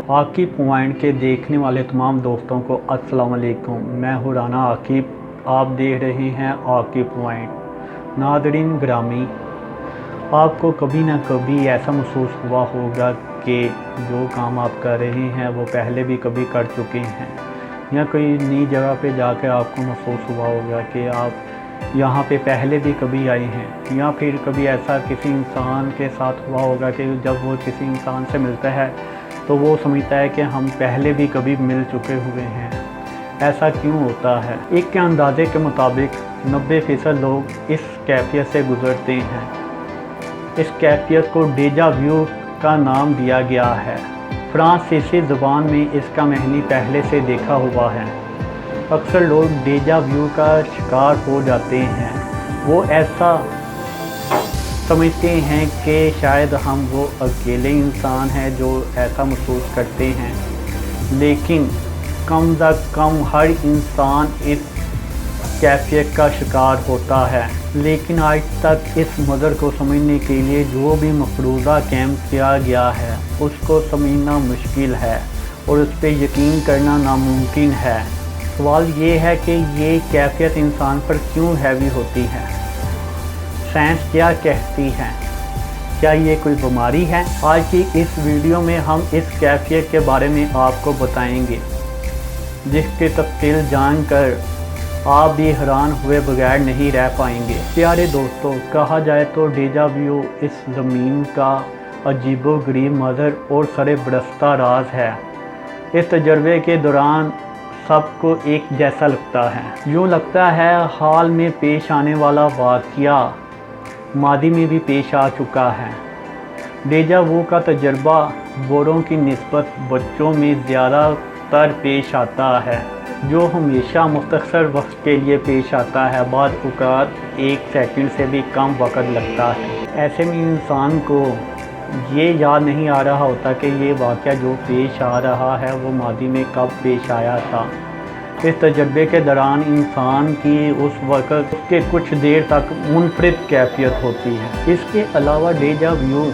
Aqib point के देखने वाले तमाम दोस्तों को अस्सलाम वालेकुम। मैं हूँ राना आकिब, आप देख रहे हैं आकिब पॉइंट। नाज़रीन ग्रामी, आपको कभी ना कभी ऐसा महसूस हुआ होगा कि जो काम आप कर रहे हैं वो पहले भी कभी कर चुके हैं, या कोई नई जगह पे जाकर आपको महसूस हुआ होगा कि आप यहाँ पे पहले भी कभी आए हैं, या फिर कभी ऐसा किसी इंसान के साथ हुआ होगा कि जब वो किसी इंसान से मिलता है तो वो समझता है कि हम पहले भी कभी मिल चुके हुए हैं। ऐसा क्यों होता है? एक के अंदाजे के मुताबिक 90% लोग इस कैफियत से गुज़रते हैं। इस कैफियत को डेजा व्यू का नाम दिया गया है। फ्रांसीसी ज़ुबान में इसका मायने पहले से देखा हुआ है। अक्सर लोग डेजा व्यू का शिकार हो जाते हैं। वो ऐसा समझते हैं कि शायद हम वो अकेले इंसान हैं जो ऐसा महसूस करते हैं, लेकिन कम से कम हर इंसान इस कैफियत का शिकार होता है। लेकिन आज तक इस मदर को समझने के लिए जो भी मफरूज़ा कैम्प किया गया है उसको समझना मुश्किल है और उस पर यकीन करना नामुमकिन है। सवाल ये है कि ये कैफियत इंसान पर क्यों हैवी होती है? साइंस क्या कहती है? क्या ये कोई बीमारी है? आज की इस वीडियो में हम इस कैफियत के बारे में आपको बताएंगे, जिसकी तफसील जानकर आप भी हैरान हुए बगैर नहीं रह पाएंगे। प्यारे दोस्तों, कहा जाए तो डेजा व्यू इस ज़मीन का अजीबोगरीब मज़र और सरे बरसता राज है। इस तजर्बे के दौरान सबको एक जैसा लगता है। यूँ लगता है हाल में पेश आने वाला वाक़या मादी में भी पेश आ चुका है। डेजा वू का तजर्बा बड़ों की निस्बत बच्चों में ज़्यादातर पेश आता है, जो हमेशा मुख्तसर वक्त के लिए पेश आता है। बाद औक़ात 1 सेकंड से भी कम वक्त लगता है। ऐसे में इंसान को ये याद नहीं आ रहा होता कि ये वाक़या जो पेश आ रहा है वो मादी में कब पेश आया था। इस तजर्बे के दौरान इंसान की उस वक़्त के कुछ देर तक मुनफरिद कैफियत होती है। इसके अलावा डेजा व्यू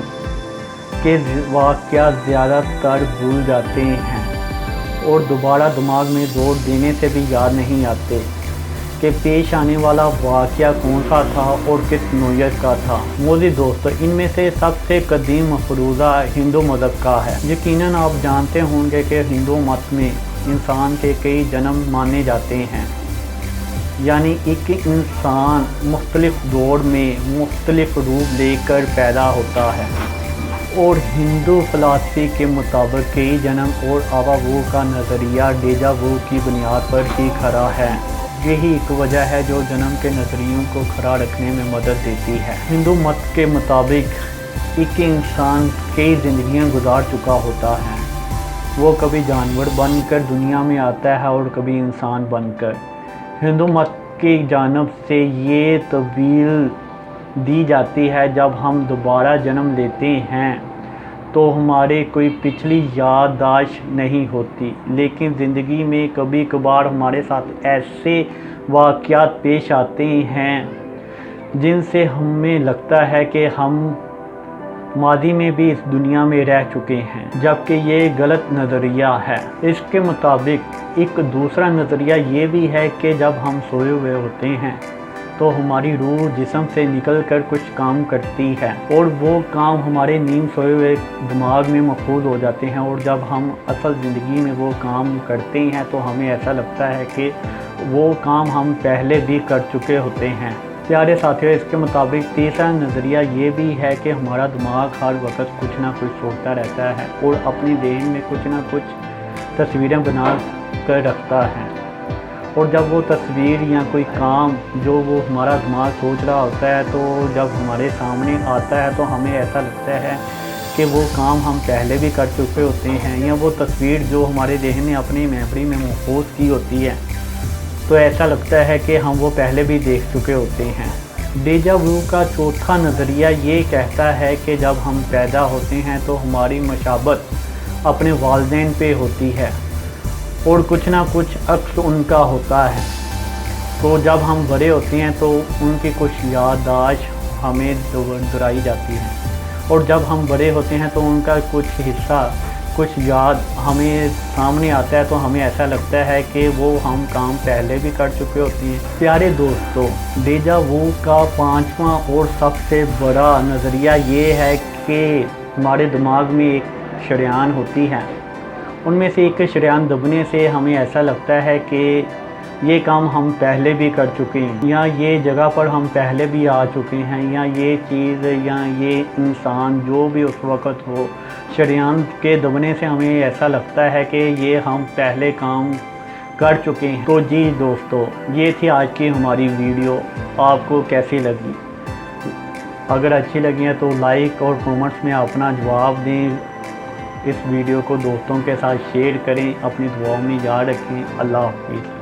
के वाक़या ज़्यादातर भूल जाते हैं और दोबारा दिमाग में जोर देने से भी याद नहीं आते कि पेश आने वाला वाक़या कौन सा था और किस नौयत का था। मोदी दोस्तों, इनमें से सबसे कदीम मफरूज़ा हिंदू मज़हब का है। यकीनन आप जानते होंगे कि हिंदू मत में इंसान के कई जन्म माने जाते हैं, यानी एक इंसान मुख्तलिफ़ दौर में मुख्तलिफ़ रूप लेकर पैदा होता है, और हिंदू फ़िलासफ़ी के मुताबिक कई जन्म और आवावू का नज़रिया डेजा वू की बुनियाद पर ही खड़ा है। यही एक वजह है जो जन्म के नज़रियों को खड़ा रखने में मदद देती है। हिंदू मत के मुताबिक एक इंसान कई ज़िंदगियाँ गुजार चुका होता है। वो कभी जानवर बनकर दुनिया में आता है और कभी इंसान बनकर। हिंदू मत की जानिब से ये तवील दी जाती है, जब हम दोबारा जन्म लेते हैं तो हमारे कोई पिछली याददाश्त नहीं होती, लेकिन ज़िंदगी में कभी कभार हमारे साथ ऐसे वाक़यात पेश आते हैं जिनसे हमें लगता है कि हम मादी में भी इस दुनिया में रह चुके हैं, जबकि ये गलत नज़रिया है। इसके मुताबिक एक दूसरा नज़रिया ये भी है कि जब हम सोए हुए होते हैं तो हमारी रूह जिस्म से निकलकर कुछ काम करती है, और वो काम हमारे नींद सोए हुए दिमाग में महफूज हो जाते हैं, और जब हम असल ज़िंदगी में वो काम करते हैं तो हमें ऐसा लगता है कि वो काम हम पहले भी कर चुके होते हैं। प्यारे साथियों, इसके मुताबिक तीसरा नज़रिया ये भी है कि हमारा दिमाग हर वक्त कुछ ना कुछ सोचता रहता है और अपनी ज़हन में कुछ ना कुछ तस्वीरें बना कर रखता है, और जब वो तस्वीर या कोई काम जो वो हमारा दिमाग सोच रहा होता है तो जब हमारे सामने आता है तो हमें ऐसा लगता है कि वो काम हम पहले भी कर चुके होते हैं, या वो तस्वीर जो हमारे ज़हन ने अपनी मेमोरी में महफूज की होती है तो ऐसा लगता है कि हम वो पहले भी देख चुके होते हैं। डेजा व्यू का चौथा नज़रिया ये कहता है कि जब हम पैदा होते हैं तो हमारी मशाबत अपने वालिदैन पे होती है और कुछ ना कुछ अक्स उनका होता है। तो जब हम बड़े होते हैं तो उनकी कुछ याददाश्त हमें दोहराई जाती है, और जब हम बड़े होते हैं तो उनका कुछ हिस्सा कुछ याद हमें सामने आता है तो हमें ऐसा लगता है कि वो हम काम पहले भी कर चुके होते हैं। प्यारे दोस्तों, डेजा वू का 5वां और सबसे बड़ा नज़रिया ये है कि हमारे दिमाग में एक शरेआन होती है, उनमें से एक शरेआन दबने से हमें ऐसा लगता है कि ये काम हम पहले भी कर चुके हैं, या ये जगह पर हम पहले भी आ चुके हैं, या ये चीज़ या ये इंसान जो भी उस वक़्त हो, शरेआन के दबने से हमें ऐसा लगता है कि ये हम पहले काम कर चुके हैं। तो जी दोस्तों, ये थी आज की हमारी वीडियो। आपको कैसी लगी? अगर अच्छी लगी है तो लाइक और कमेंट्स में अपना जवाब दें। इस वीडियो को दोस्तों के साथ शेयर करें। अपनी दुआओं में याद रखें। अल्लाह हाफिज़।